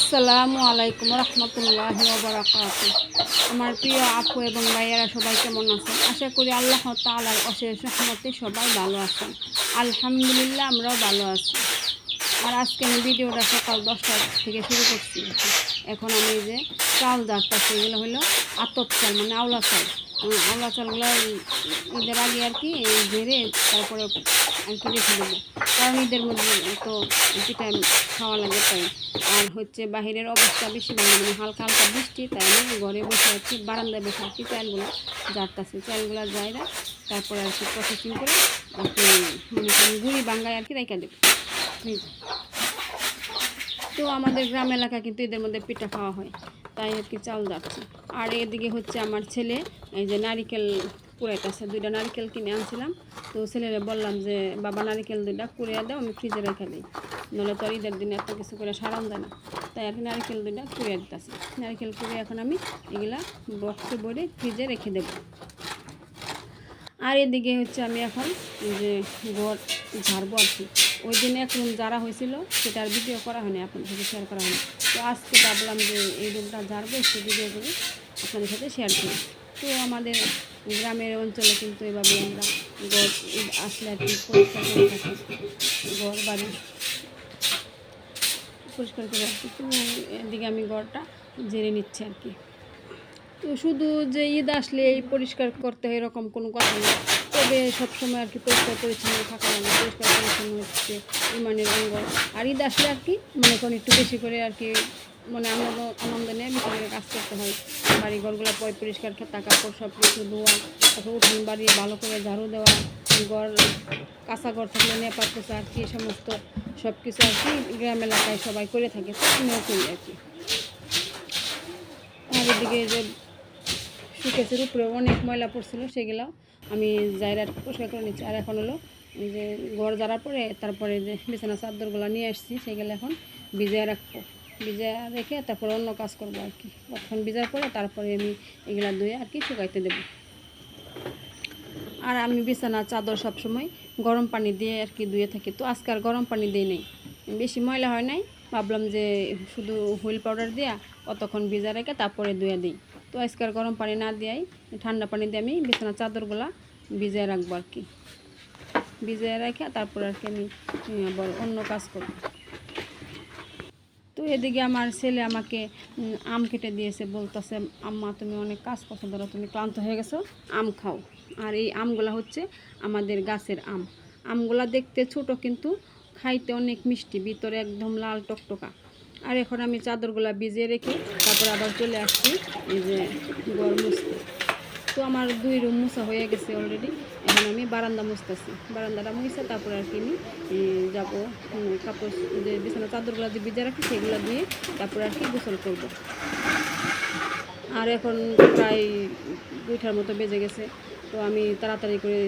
আসসালামু আলাইকুম রহমতুল্লাহি ওয়া বারাকাতুহু। আমার প্রিয় আপু এবং ভাইয়েরা সবাই কেমন আছেন? আশা করি আল্লাহ তাআলার অশেষ রহমতে সবাই ভালো আছেন। আলহামদুলিল্লাহ আমরাও ভালো আছি। আর আজকে আমি ভিডিওটা সকাল 10টা থেকে শুরু করছি। এখন আমি যে চাল জারতাছি, এগুলো হলো আতপ চাল, মানে আওলা চাল। আওলা চালগুলো ঈদের আগে আর কি ঝেড়ে তারপরে আর কি রেখে দেবো, কারণ ঈদের মধ্যে তো পিঠা খাওয়া লাগে তাই। আর হচ্ছে বাহিরের অবস্থা বেশি ভালো, মানে হালকা হালকা বৃষ্টি, তাই আমি ঘরে বসে আছি, বারান্দায় বসে আছি, চালগুলো জারতাছি। চালগুলো যাইরা তারপরে আর কি প্রসেসিং করে আর কি মনে করেন গুঁড়ি বাঙ্গায় আর কি রেখে দেবো। তো আমাদের গ্রাম এলাকা কিন্তু এদের মধ্যে পিঠা খাওয়া হয়, তাই আর কি চাল যাচ্ছে। আর এদিকে হচ্ছে আমার ছেলে এই যে নারিকেল কুড়াইতেছে, 2টা নারিকেল কিনে আনছিলাম। তো ছেলেরে বললাম যে বাবা নারিকেল 2টা কুড়িয়ে দাও, আমি ফ্রিজে রেখে দিই, নাহলে তো ঈদের দিনে এত কিছু করে সারান যায় না। তাই আর কি নারিকেল 2টা কুড়িয়ে দিতেছি। নারিকেল কুড়িয়ে এখন আমি এগুলা বক্সে ভরে ফ্রিজে রেখে দেবো। আর এদিকে হচ্ছে আমি এখন যে ঘর ঝাড়বো আর কি। ওই দিনে এক রুম যারা হয়েছিল সেটা আর ভিডিও করা হয়নি, আপনাদের সাথে শেয়ার করা হয়নি। তো আজকে ভাবলাম যে এই রুমটা ঝাড়বো, সে ভিডিও করে আপনাদের সাথে শেয়ার করি। তো আমাদের গ্রামের অঞ্চলে কিন্তু এভাবে আমরা ঘর আসলে আর কি পরিষ্কার করে থাকি, ঘর বাড়ি পরিষ্কার করে রাখি। তো এদিকে আমি ঘরটা ঝেড়ে নিচ্ছি আর কি। তো শুধু যে ঈদ আসলে এই পরিষ্কার করতে হয় এরকম কোনো কথা নেই, তবে সবসময় আর কি পরিষ্কার পরিচ্ছন্ন থাকা লাগে। পরিষ্কার পরিচ্ছন্ন হচ্ছে ইমানের অঙ্গ। আর ঈদ আসলে আর কি মনে করেন একটু বেশি করে আর কি মানে আনন্দ নিয়ে বেশি করে কাজ করতে হয়। বাড়ি ঘরগুলো পরিষ্কার থাকা, কাপড় সব কিছু ধোয়া, তারপর উঠোন বাড়ি ভালো করে ঝাড়ু দেওয়া, ঘর কাঁচা ঘর থাকলে নেপা পোছা আর কি সমস্ত সব কিছু আর কি গ্রাম এলাকায় সবাই করে থাকে, তো আমিও করি আর কি। আর এদিকে যে সুকেসের উপরে অনেক ময়লা পড়ছিল, সেগুলো আমি জায়গা পরিষ্কার করে নিচ্ছি। আর এখন হলো যে ঘর ঝাড়ার পরে তারপরে যে বিছানা চাদরগুলো নিয়ে আসছি, সেগুলো এখন ভিজিয়ে রাখবো। ভিজিয়ে রেখে তারপরে অন্য কাজ করবো আর কি। তখন ভিজার পরে তারপরে আমি এগুলা ধুয়ে আর কি শুকাইতে দেবো। আর আমি বিছানা চাদর সবসময় গরম পানি দিয়ে আর কি ধুয়ে থাকি। তো আজকে আর গরম পানি দিই নাই, বেশি ময়লা হয় নাই, ভাবলাম যে শুধু হুইল পাউডার দিয়া অতক্ষণ ভিজা রেখে তারপরে ধুয়ে দিই। তো আজকে আর গরম পানি না দিয়াই ঠান্ডা পানি দিয়ে আমি বিছানা চাদরগুলা ভিজিয়ে রাখবো আর কি। ভিজিয়ে রেখে তারপরে আর কি আমি আবার অন্য কাজ করব। তো এদিকে আমার ছেলে আমাকে আম কেটে দিয়েছে, বলতেছে আম্মা তুমি অনেক কাজ করছো, ধরো তুমি ক্লান্ত হয়ে গেছো, আম খাও। আর এই আমগুলা হচ্ছে আমাদের গাছের আম। আমগুলা দেখতে ছোট কিন্তু খাইতে অনেক মিষ্টি, ভিতরে একদম লাল টকটকা। আর এখন আমি চাদরগুলা ভিজিয়ে রেখে তারপর আবার চলে আসছি এই যে ঘর মুছতে। তো আমার 2 রুম মোছা হয়ে গেছে অলরেডি। এখন আমি বারান্দা মুছতেছি, বারান্দাটা মুছে তারপরে আর কি আমি যাবো কাপড় যে বিছানা চাদরগুলো যে ভিজে রাখি সেগুলো দিয়ে তারপরে আর কি গোসল করব। আর এখন প্রায় 2টার মতো বেজে গেছে। তো আমি তাড়াতাড়ি করে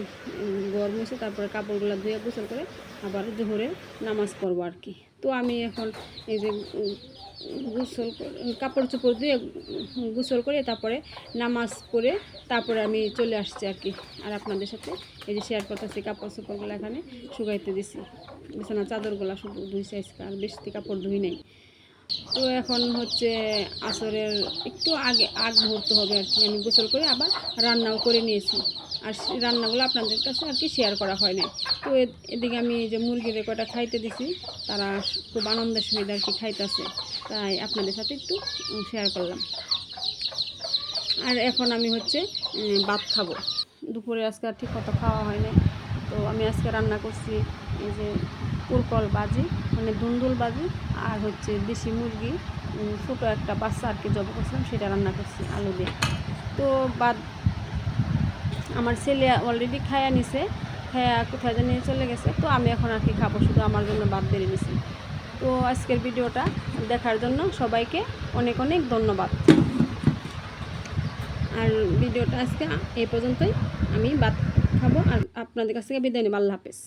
ঘর মুছে তারপরে কাপড়গুলো ধুয়ে গোসল করে আবার জোহরে নামাজ পড়বো আর কি। তো আমি এখন এই যে গোসল কাপড় চোপড় দিয়ে গোসল করে তারপরে নামাজ পড়ে তারপরে আমি চলে আসছি আর কি। আর আপনাদের সাথে এই যে শেয়ার করতেছি কাপড় চোপড়গুলো এখানে শুকাইতে দিছি। বিছানা চাদরগুলো শুধু ধুইছি আজকে, আর বেশি কাপড় ধুই নাই। তো এখন হচ্ছে আসরের একটু আগ মুহূর্ত হবে আর কি। আমি গোসল করে আবার রান্নাও করে নিয়েছি, আর রান্নাগুলো আপনাদের কাছে আর কি শেয়ার করা হয় না। তো এদিকে আমি যে মুরগির কটা খাইতে দিছি, তারা খুব আনন্দের সহিত আর কি খাইতেছে, তাই আপনাদের সাথে একটু শেয়ার করলাম। আর এখন আমি হচ্ছে ভাত খাবো। দুপুরে আজকে আর ঠিক মতো খাওয়া হয় না। তো আমি আজকে রান্না করছি এই যে পুরকল বাজি, মানে দুন্দুল বাজি, আর হচ্ছে দেশি মুরগি ছোটো একটা বাচ্চা আর কি জব করছিলাম, সেটা রান্না করছি আলু দিয়ে। তো বাদ আমার ছেলে অলরেডি খায়া নিছে, খায়া কোথায় জানি চলে গেছে। তো আমি এখন আর কি খাবো, শুধু আমার জন্য ভাত বেড়ে নিছি। তো আজকের ভিডিওটা দেখার জন্য সবাইকে অনেক অনেক ধন্যবাদ। আর ভিডিওটা আজকে এই পর্যন্তই। আমি ভাত খাবো আর আপনাদের কাছ থেকে বিদায় নেব। আল্লাহ হাফেজ।